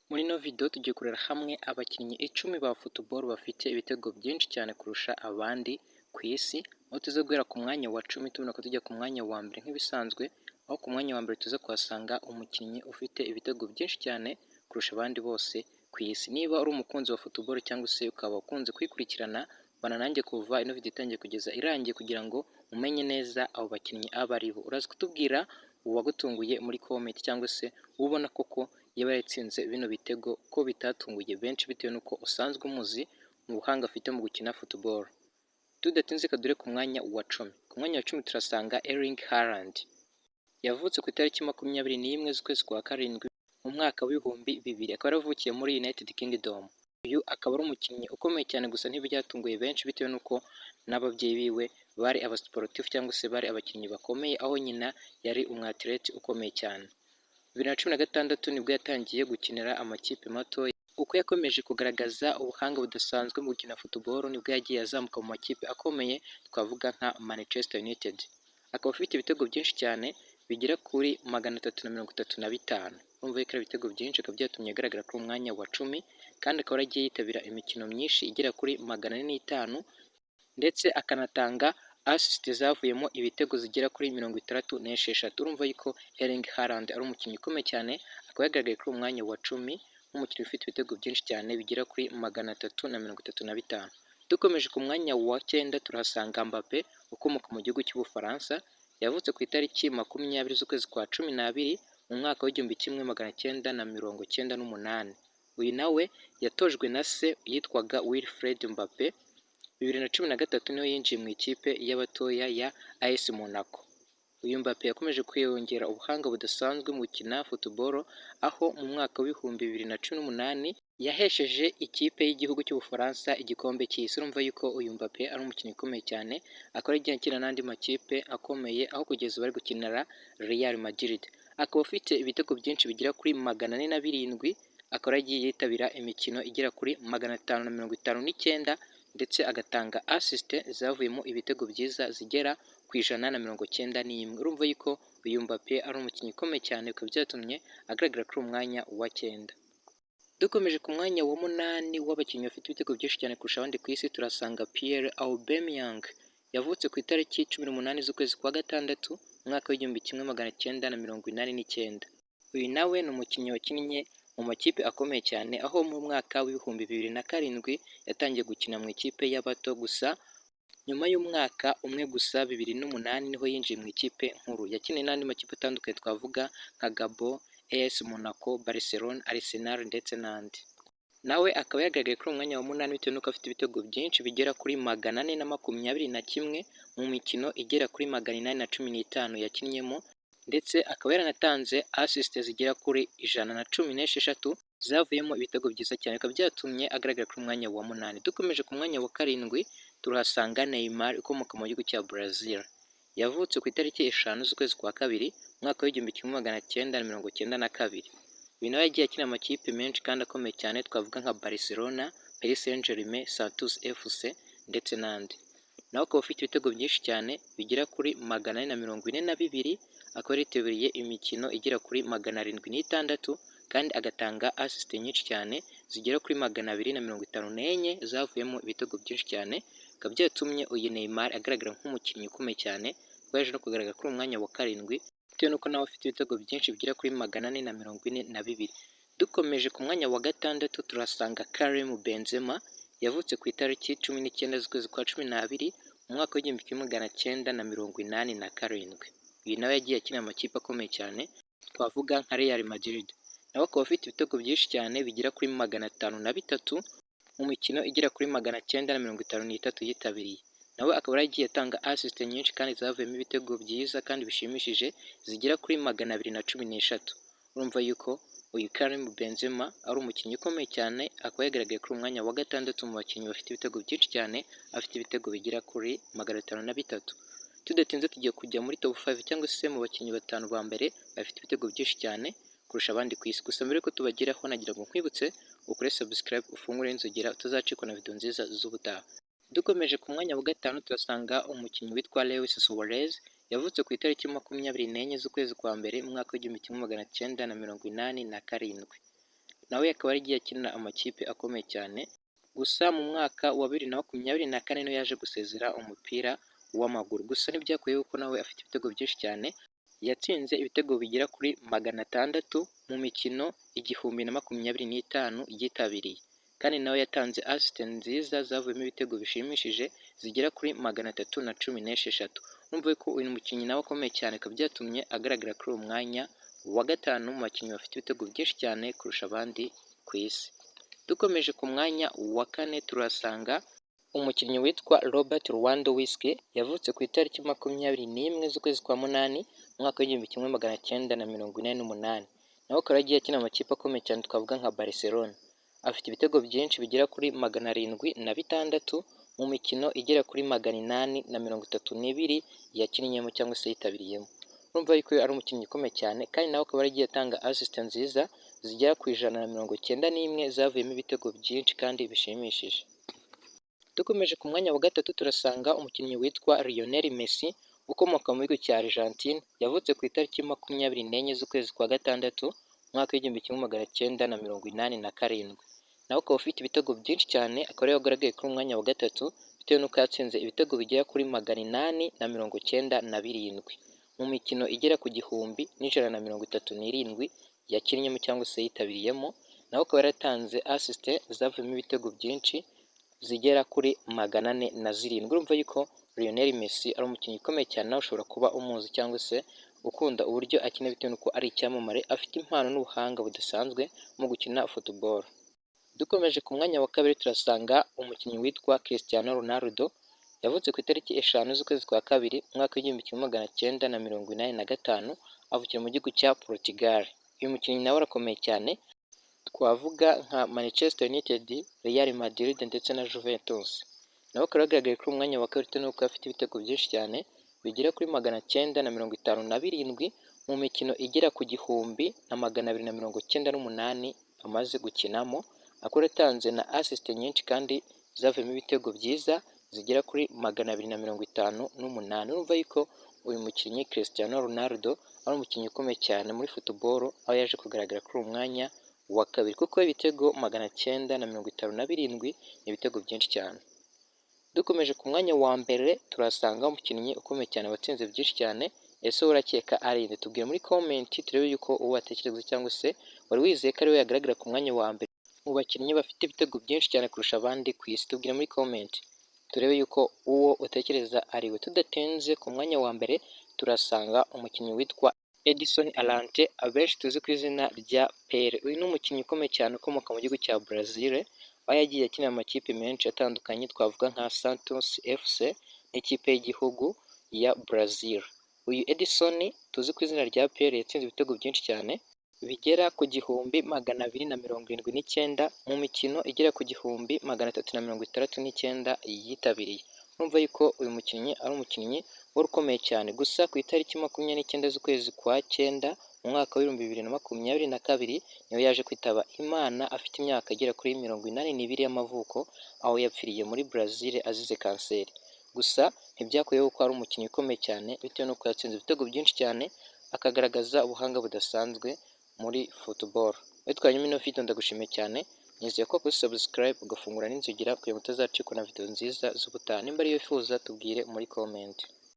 Muri ino video tugiye kureba hamwe abakinnyi 10 ba football bafite ibitego byinshi cyane kurusha abandi ku isi, aho tuza guhera ku mwanya wa 10 tumanuka tujya ku mwanya wa mbere nk'ibisanzwe, aho ku mwanya wa mbere tuza kuhasanga umukinnyi ufite ibitego byinshi cyane kurusha abandi bose ku isi. Niba uri umukunzi wa football cyangwa se ukaba ukunze kwikurikirana, bana nanjye kuva ino video itangiye kugeza irangiye kugira ngo umenye neza abo bakinnyi aba ari bo. Uraza kutubwira uwagutunguye muri comment cyangwa se ubona koko yaba yatsinze bino bitego ko bitatunguye benshi bitewe n'uko usanzwe umuzi mu buhanga afite mu gukina football. Tudatinze kadure ku mwanya wa 10. Ku mwanya wa 10 turasanga Erling Haaland. Yavutse ku itariki 21 z'ukwezi kwa karindwi mu mwaka w'ibihumbi 2000, akaba yaravukiye muri United Kingdom. Uyu akaba ari umukinnyi ukomeye cyane gusa ntibyatunguye benshi bitewe n'uko n'ababyeyi biwe bari abasportif cyangwa se bari abakinnyi bakomeye, aho nyina yari umwatlete ukomeye cyane. 2016 nibwo yatangiye gukinira amakipe mato. Uko yakomeje kugaragaza ubuhanga budasanzwe mu gukina football nibwo yagiye azamuka mu makipe akomeye twavuga nka Manchester United. Akaba afite ibitego byinshi cyane bigera kuri 335. Urumva ko ari ibitego byinshi, akaba byatumye agaragara ku mwanya wa 10 kandi akaba yagiye yitabira imikino myinshi igera kuri 405 ndetse akanatanga assist zavuyemo ibitego zigera kuri 66. Urumva yuko Erling Haaland ari umukinnyi ukomeye cyane, akaba yagaragaye kuri umwanya wa 10 nk'umukinnyi ufite ibitego byinshi cyane bigera kuri 335. Dukomeje ku mwanya wa 9 turahasanga Mbappe ukomoka mu gihugu cy'Ubufaransa. Yavutse ku itariki 20 z'ukwezi kwa 12 mu mwaka w'1998. Uyu nawe yatojwe na se yitwaga Wilfried Mbappe. 2013 niho yinjiye mu ikipe y'abatoya ya AS Monaco. Uyu Mbappe yakomeje kwiyongera ubuhanga budasanzwe mu gukina football, aho mu mwaka w'ibihumbi 2018 yahesheje ikipe y'igihugu cy'Ubufaransa igikombe cy'isi. Urumva yuko uyu Mbappe ari umukinnyi ukomeye cyane, akaba yagiye akina n'andi makipe akomeye, aho kugeza bari gukinira Real Madrid. Akaba afite ibitego byinshi bigera kuri 407, akaba yagiye yitabira imikino igera kuri 559 ndetse agatanga assist zavuyemo ibitego byiza zigera ku 191. Urumva yuko uyu Mbappe ari umukinnyi ukomeye cyane, bikaba byatumye agaragara kuri umwanya wa 9. Dukomeje ku mwanya wa 8 w'abakinnyi bafite ibitego byinshi cyane kurusha abandi ku isi turasanga Pierre Aubameyang. Yavutse ku itariki 18 z'ukwezi kwa gatandatu mu mwaka w'1989. Uyu nawe ni umukinnyi wakinnye mu makipe akomeye cyane, aho mu mwaka w'ibihumbi 2007 yatangiye gukina mu ikipe y'abato gusa. Nyuma y'umwaka umwe gusa 2008 niho yinjiye mu ikipe nkuru. Yakiniye n'andi makipe atandukanye twavuga nka Gabon, AS Monaco, Barcelona, Arsenal ndetse n'andi. Nawe akaba yagaragaye kuri umwanya wa 8 bitewe n'uko afite ibitego byinshi bigera kuri 421 mu mikino igera kuri 815 yakinnyemo, ndetse akaba yaranatanze assist zigera kuri 116 zavuyemo ibitego byiza cyane, bikaba byatumye agaragara kuri umwanya wa 8. Dukomeje ku mwanya wa 7 turahasanga Neymar ukomoka mu gihugu cya Brazil. Yavutse ku itariki 5 z'ukwezi kwa kabiri mu mwaka w'1992. Uyu nawe yagiye akina amakipe menshi kandi akomeye cyane twavuga nka Barcelona, Paris Saint-Germain, Santos FC ndetse n'andi. Nawe akaba afite ibitego byinshi cyane bigera kuri 442, akaba yaritabiriye imikino igera kuri 706 kandi agatanga assist nyinshi cyane zigera kuri 254 zavuyemo ibitego byinshi cyane, bikaba byatumye uyu Neymar agaragara nk'umukinnyi ukomeye cyane, yaje no kugaragara kuri umwanya wa 7 bitewe n'uko nawe afite ibitego byinshi bigera kuri 442. Dukomeje ku mwanya wa 6 turasanga Karim Benzema. Yavutse ku itariki 19 z'ukwezi kwa 12 mu mwaka w'1987. Uyu nawe yagiye akina amakipe akomeye cyane twavuga nka Real Madrid. Nawe akaba afite ibitego byinshi cyane bigera kuri 503 mu mikino igera kuri 953 yitabiriye. Nawe akaba yagiye atanga assist nyinshi kandi zavuyemo ibitego byiza kandi bishimishije zigera kuri 213. Urumva yuko uyu Karim Benzema ari umukinnyi ukomeye cyane, akaba yagaragaye kuri umwanya wa 6 mu bakinnyi bafite ibitego byinshi cyane, afite ibitego bigera kuri 503. Tudatinze tugiye kujya muri top 5 cyangwa se mu bakinnyi 5 ba mbere bafite ibitego byinshi cyane kurusha abandi ku isi. Gusa mbere ko tubageraho nagira ngo nkwibutse ukore subscribe, ufungure inzogera utazacikwa na video nziza z'ubutaha. Dukomeje ku mwanya wa 5 turasanga umukinnyi witwa Luis Suarez. Yavutse ku itariki 24 z'ukwezi kwa mbere mu mwaka w'1987. nawe akaba yaragiye akinira amakipe akomeye cyane, gusa mu mwaka wa 2024 niho yaje gusezera umupira w'amaguru, gusa ntibyakuyeho ko nawe afite ibitego byinshi cyane, yatsinze ibitego bigera kuri 600 mu mikino 1025 yitabiriye, kandi nawe yatanze asiste nziza zavuyemo ibitego bishimishije zigera kuri 316. Urumva ko uyu mukinnyi nawe akomeye cyane, bikaba byatumye agaragara kuri uwo mwanya wa gatanu mu bakinnyi bafite ibitego byinshi cyane kurusha abandi ku isi. Dukomeje ku mwanya wa kane turasanga umukinnyi witwa Robert Lewandowski, yavutse ku itariki 21 z'ukwezi kwa munani mu mwaka w'1948, nawe akaba yagiye akina amakipe akomeye cyane twavuga nka Barcelona. Afite ibitego byinshi bigera kuri 706 mu mikino igera kuri 832 yakinnyemo cyangwa se yitabiriyemo. Urumva yuko ari umukinnyi ukomeye cyane, kandi nawe akaba yaragiye atanga asiste nziza zigera ku 191 zavuyemo ibitego byinshi kandi bishimishije. Dukomeje ku mwanya wa gatatu turasanga umukinnyi witwa Lionel Messi, ukomoka mu gihugu cya Argentine, yavutse ku itariki 24 z'ukwezi kwa gatandatu mu mwaka w'1987, nawe ukaba ufite ibitego byinshi cyane, akaba yagaragaye kuri umwanya wa gatatu bitewe n'uko yatsinze ibitego bigera kuri 897 mu mikino igera ku 1137 yakinnyemo cyangwa se yitabiriyemo, nawe akaba yaratanze asiste zavuyemo ibitego byinshi zigera kuri 407. Urumva yuko Lionel Messi ari umukinnyi ukomeye cyane, nawe ushobora kuba umuzi cyangwa se ukunda uburyo akina bitewe n'uko ari icyamamare, afite impano n'ubuhanga budasanzwe mu gukina football. Dukomeje ku mwanya wa kabiri turasanga umukinnyi witwa Cristiano Ronaldo, yavutse ku itariki 5 z'ukwezi kwa kabiri mu mwaka w'1985, avukira mu gihugu cya Portugal. Uyu mukinnyi nawe arakomeye cyane, twavuga nka Manchester United, Real Madrid ndetse na Juventus. Nawe akaba yagaragaye kuri umwanya wa kabiri bitewe n'uko afite ibitego byinshi cyane bigera kuri 957 mu mikino igera ku 1298 amaze gukinamo, akaba yatanze na asiste nyinshi kandi zavuyemo ibitego byiza zigera kuri 258. Urumva yuko uyu mukinnyi Cristiano Ronaldo ari umukinnyi ukomeye cyane muri football, aho yaje kugaragara kuri uwo mwanya wa kabiri, kuko ibitego 957 ni ibitego byinshi cyane. Dukomeje ku mwanya wa mbere turasanga umukinnyi ukomeye cyane watsinze byinshi cyane. Ese urakeka ari nde? Tubwire muri comment turebe yuko uwo watekereza cyangwa se wari wizeye ko ari we yagaragara ku mwanya wa mbere mu bakinnyi bafite ibitego byinshi cyane kurusha abandi ku isi. Tubwire muri comment turebe yuko uwo utekereza ari we. Tudatinze ku mwanya wa mbere turasanga umukinnyi witwa Edson Alante, abenshi tuzi ku izina rya Pele. Uyu ni umukinnyi ukomeye cyane ukomoka mu gihugu cya Brazil, aho yagiye akina amakipe menshi atandukanye twavuga nka Santos FC n'ikipe y'igihugu ya Brazil. Uyu Edson tuzi ku izina rya Pele yatsinze ibitego byinshi cyane bigera ku 1279 mu mikino igera ku 1369 yitabiriye. Urumva yuko uyu mukinnyi ari umukinnyi wari ukomeye cyane, gusa ku itariki 29 z'ukwezi kwa 9 mu mwaka wa 2022 niyo yaje kwitaba Imana, afite imyaka igera kuri 82 y'amavuko, aho yapfiriye muri Brazil azize kanseri. Gusa ntibyakuyeho ko ari umukinnyi ukomeye cyane bitewe n'uko yatsinze ibitego byinshi cyane, akagaragaza ubuhanga budasanzwe muri football. Witwanyuma ino video ndagushimiye cyane, nizeye ko kuri subscribe ugafungura n'inzugira kugira ngo utazacikwa na video nziza z'ubutaha. Nimba ariyo wifuza tubwire muri comment.